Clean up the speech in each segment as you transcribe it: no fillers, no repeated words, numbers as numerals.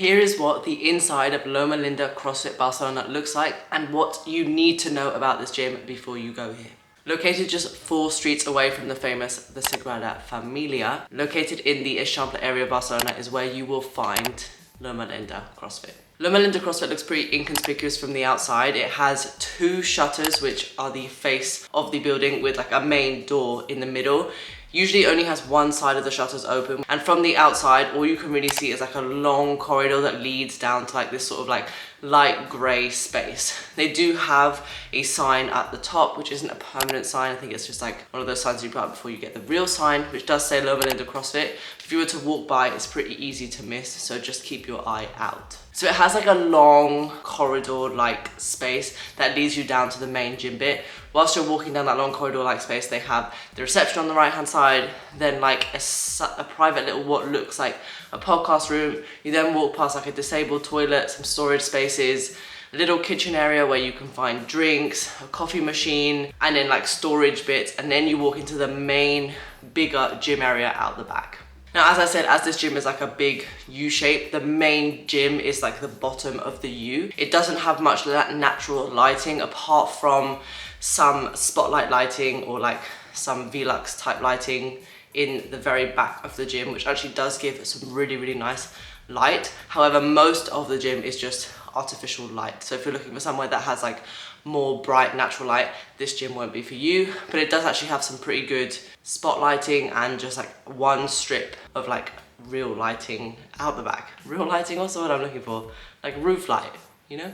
Here is what the inside of LOMALINDA CROSSFIT Barcelona looks like and what you need to know about this gym before you go here. Located just 4 streets away from the famous the Sagrada Familia, located in the Eixample area of Barcelona is where you will find LOMALINDA CrossFit. LOMALINDA CrossFit looks pretty inconspicuous from the outside. It has 2 shutters which are the face of the building with like a main door in the middle. Usually only has one side of the shutters open, and from the outside all you can really see is like a long corridor that leads down to like this sort of like light grey space. They do have a sign at the top which isn't a permanent sign. I think it's just like one of those signs you put up before you get the real sign, which does say LOMALINDA CrossFit. If you were to walk by, it's pretty easy to miss, so just keep your eye out. So it has like a long corridor-like space that leads you down to the main gym bit. Whilst you're walking down that long corridor-like space, they have the reception on the right-hand side, then like a private little what looks like a podcast room. You then walk past like a disabled toilet, some storage spaces, a little kitchen area where you can find drinks, a coffee machine, and then like storage bits, and then you walk into the main, bigger gym area out the back. Now, as I said, as this gym is like a big U shape, the main gym is like the bottom of the U. It doesn't have much of that natural lighting apart from some spotlight lighting or like some Velux type lighting in the very back of the gym, which actually does give some really, really nice light. However, most of the gym is just artificial light. So if you're looking for somewhere that has like more bright natural light, this gym won't be for you, but it does actually have some pretty good spotlighting and just like one strip of like real lighting out the back. Real lighting, what's the word I'm looking for? Like roof light, you know?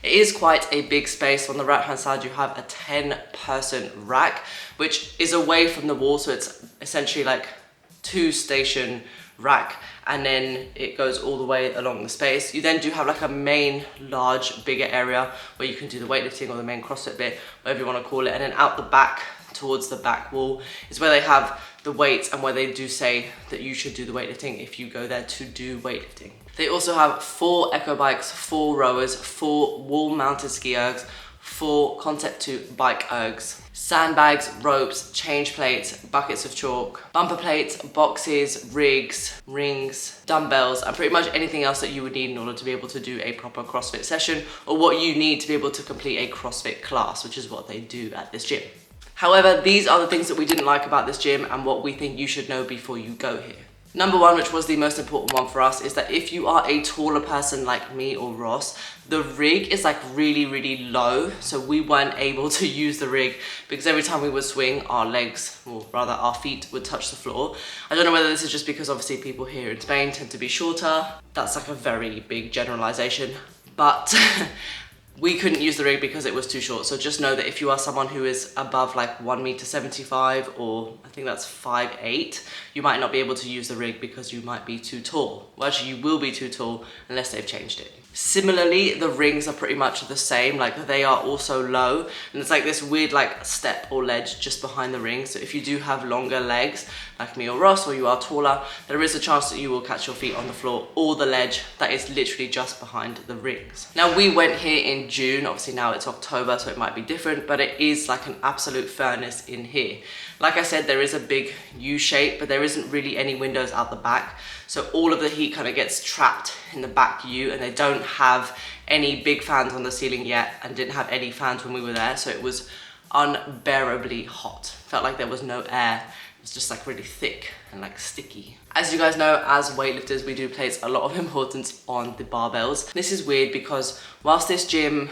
It is quite a big space. On the right hand side you have a 10-person rack which is away from the wall, so it's essentially like 2 station rack, and then it goes all the way along the space. You then do have like a main large bigger area where you can do the weightlifting or the main CrossFit bit, whatever you want to call it, and then out the back towards the back wall is where they have the weights and where they do say that you should do the weightlifting if you go there to do weightlifting. They also have 4 echo bikes, 4 rowers, 4 wall mounted ski ergs, 4 Concept 2 bike ergs, sandbags, ropes, change plates, buckets of chalk, bumper plates, boxes, rigs, rings, dumbbells, and pretty much anything else that you would need in order to be able to do a proper CrossFit session, or what you need to be able to complete a CrossFit class, which is what they do at this gym. However, these are the things that we didn't like about this gym and what we think you should know before you go here. Number 1, which was the most important one for us, is that if you are a taller person like me or Ross, the rig is like really, really low. So we weren't able to use the rig because every time we would swing, our legs, or rather our feet, would touch the floor. I don't know whether this is just because obviously people here in Spain tend to be shorter. That's like a very big generalization, but we couldn't use the rig because it was too short. So just know that if you are someone who is above like 1.75 m, or I think that's 5'8", you might not be able to use the rig because you might be too tall. Well, actually you will be too tall unless they've changed it. Similarly, the rings are pretty much the same, like they are also low, and it's like this weird like step or ledge just behind the ring. So if you do have longer legs like me or Ross, or you are taller, there is a chance that you will catch your feet on the floor or the ledge that is literally just behind the rings. Now, we went here in June, obviously now it's October, so it might be different, but it is like an absolute furnace in here. Like I said, there is a big U shape, but there isn't really any windows out the back. So all of the heat kind of gets trapped in the back U, and they don't have any big fans on the ceiling yet and didn't have any fans when we were there. So it was unbearably hot. Felt like there was no air. It was just like really thick and like sticky. As you guys know, as weightlifters, we do place a lot of importance on the barbells. This is weird because whilst this gym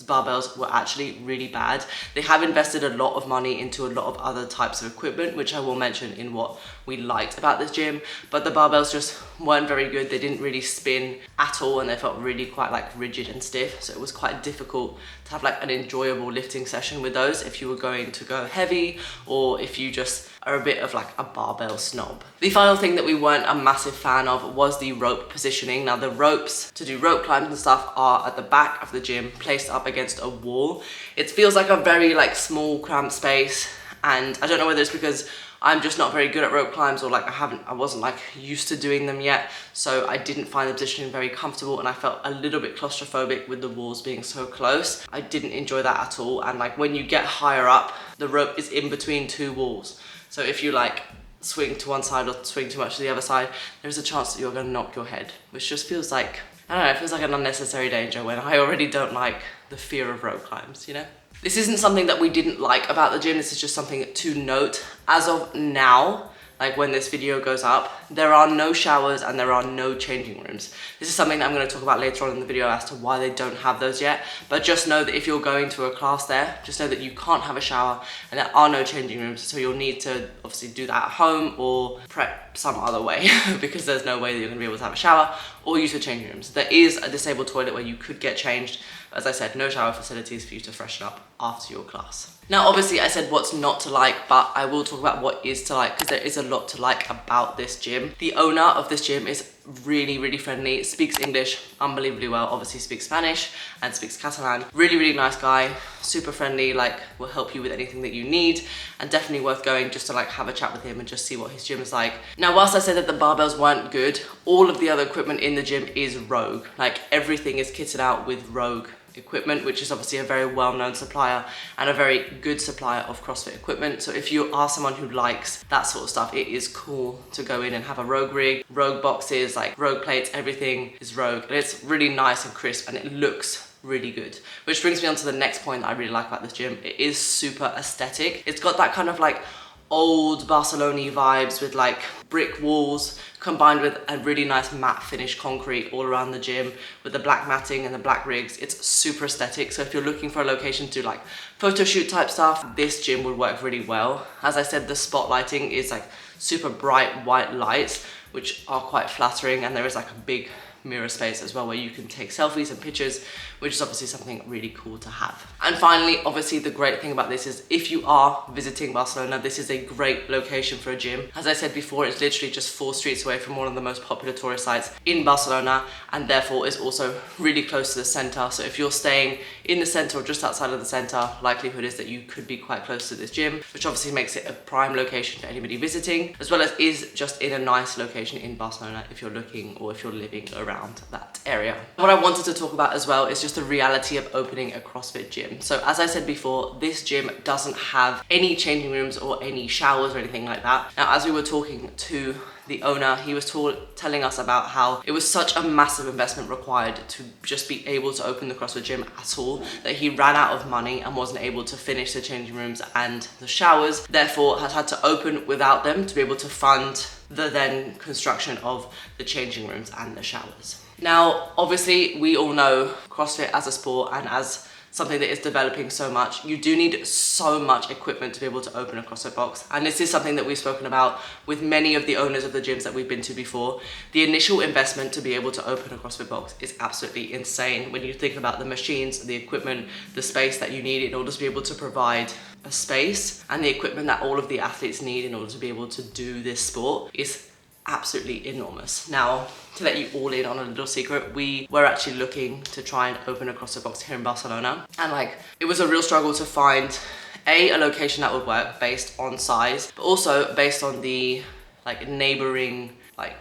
barbells were actually really bad, they have invested a lot of money into a lot of other types of equipment, which I will mention in what we liked about this gym, but the barbells just weren't very good. They didn't really spin at all, and they felt really quite like rigid and stiff, so it was quite difficult to have like an enjoyable lifting session with those if you were going to go heavy, or if you just are a bit of like a barbell snob. The final thing that we weren't a massive fan of was the rope positioning. Now, the ropes to do rope climbs and stuff are at the back of the gym, placed up against a wall. It feels like a very like small cramped space, and I don't know whether it's because I'm just not very good at rope climbs, or like I wasn't like used to doing them yet, so I didn't find the positioning very comfortable, and I felt a little bit claustrophobic with the walls being so close. I didn't enjoy that at all, and like when you get higher up, the rope is in between 2 walls. So if you like swing to one side or swing too much to the other side, there's a chance that you're going to knock your head, which just feels like, I don't know, it feels like an unnecessary danger when I already don't like the fear of rope climbs, you know? This isn't something that we didn't like about the gym, this is just something to note. As of now, like when this video goes up, there are no showers and there are no changing rooms. This is something that I'm going to talk about later on in the video as to why they don't have those yet. But just know that if you're going to a class there, just know that you can't have a shower and there are no changing rooms. So you'll need to obviously do that at home or prep some other way because there's no way that you're going to be able to have a shower or use the changing rooms. There is a disabled toilet where you could get changed. As I said, no shower facilities for you to freshen up after your class. Now, obviously I said what's not to like, but I will talk about what is to like because there is a lot to like about this gym. The owner of this gym is really, really friendly, speaks English unbelievably well, obviously speaks Spanish and speaks Catalan. Really, really nice guy, super friendly, like will help you with anything that you need and definitely worth going just to like have a chat with him and just see what his gym is like. Now, whilst I said that the barbells weren't good, all of the other equipment in the gym is Rogue. Like everything is kitted out with Rogue equipment, which is obviously a very well-known supplier and a very good supplier of CrossFit equipment. So if you are someone who likes that sort of stuff, it is cool to go in and have a Rogue rig, Rogue boxes, like Rogue plates, everything is Rogue. And it's really nice and crisp and it looks really good. Which brings me on to the next point that I really like about this gym. It is super aesthetic. It's got that kind of like old Barcelona vibes with like brick walls combined with a really nice matte finish concrete all around the gym with the black matting and the black rigs. It's super aesthetic. So if you're looking for a location to do like photo shoot type stuff, this gym would work really well. As I said, the spotlighting is like super bright white lights, which are quite flattering, and there is like a big mirror space as well where you can take selfies and pictures, which is obviously something really cool to have. And finally, obviously the great thing about this is if you are visiting Barcelona, this is a great location for a gym. As I said before, it's literally just 4 streets away from one of the most popular tourist sites in Barcelona, and therefore is also really close to the center. So if you're staying in the center or just outside of the center, likelihood is that you could be quite close to this gym, which obviously makes it a prime location for anybody visiting, as well as is just in a nice location in Barcelona if you're looking or if you're living around that area. What I wanted to talk about as well is just the reality of opening a CrossFit gym. So as I said before, this gym doesn't have any changing rooms or any showers or anything like that. Now, as we were talking to the owner, he was telling us about how it was such a massive investment required to just be able to open the CrossFit gym at all, that he ran out of money and wasn't able to finish the changing rooms and the showers, therefore has had to open without them to be able to fund the then construction of the changing rooms and the showers. Now, obviously we all know CrossFit as a sport and as something that is developing so much, you do need so much equipment to be able to open a CrossFit box. And this is something that we've spoken about with many of the owners of the gyms that we've been to before. The initial investment to be able to open a CrossFit box is absolutely insane when you think about the machines, the equipment, the space that you need in order to be able to provide a space, and the equipment that all of the athletes need in order to be able to do this sport is absolutely enormous. Now, to let you all in on a little secret, we were actually looking to try and open a CrossFit box here in Barcelona, and like it was a real struggle to find a location that would work based on size, but also based on the like neighboring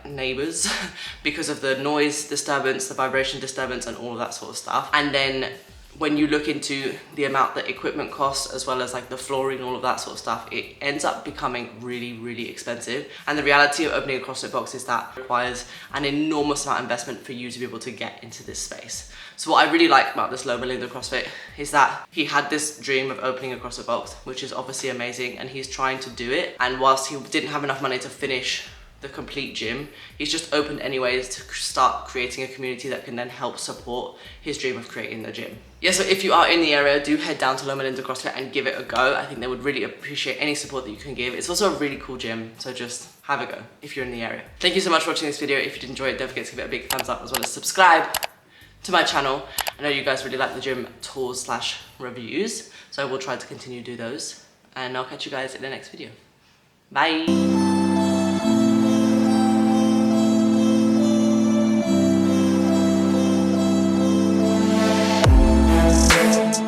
neighbors because of the noise disturbance, the vibration disturbance, and all of that sort of stuff. And then when you look into the amount that equipment costs, as well as like the flooring, all of that sort of stuff, it ends up becoming really, really expensive. And the reality of opening a CrossFit box is that it requires an enormous amount of investment for you to be able to get into this space. So what I really like about this LOMALINDA CrossFit is that he had this dream of opening a CrossFit box, which is obviously amazing, and he's trying to do it. And whilst he didn't have enough money to finish the complete gym, he's just opened anyways to start creating a community that can then help support his dream of creating the gym. Yeah, so if you are in the area, do head down to LOMALINDA CrossFit and give it a go. I think they would really appreciate any support that you can give. It's also a really cool gym, so just have a go if you're in the area. Thank you so much for watching this video. If you did enjoy it, don't forget to give it a big thumbs up, as well as subscribe to my channel. I know you guys really like the gym tours / reviews, so I will try to continue to do those, and I'll catch you guys in the next video. Bye.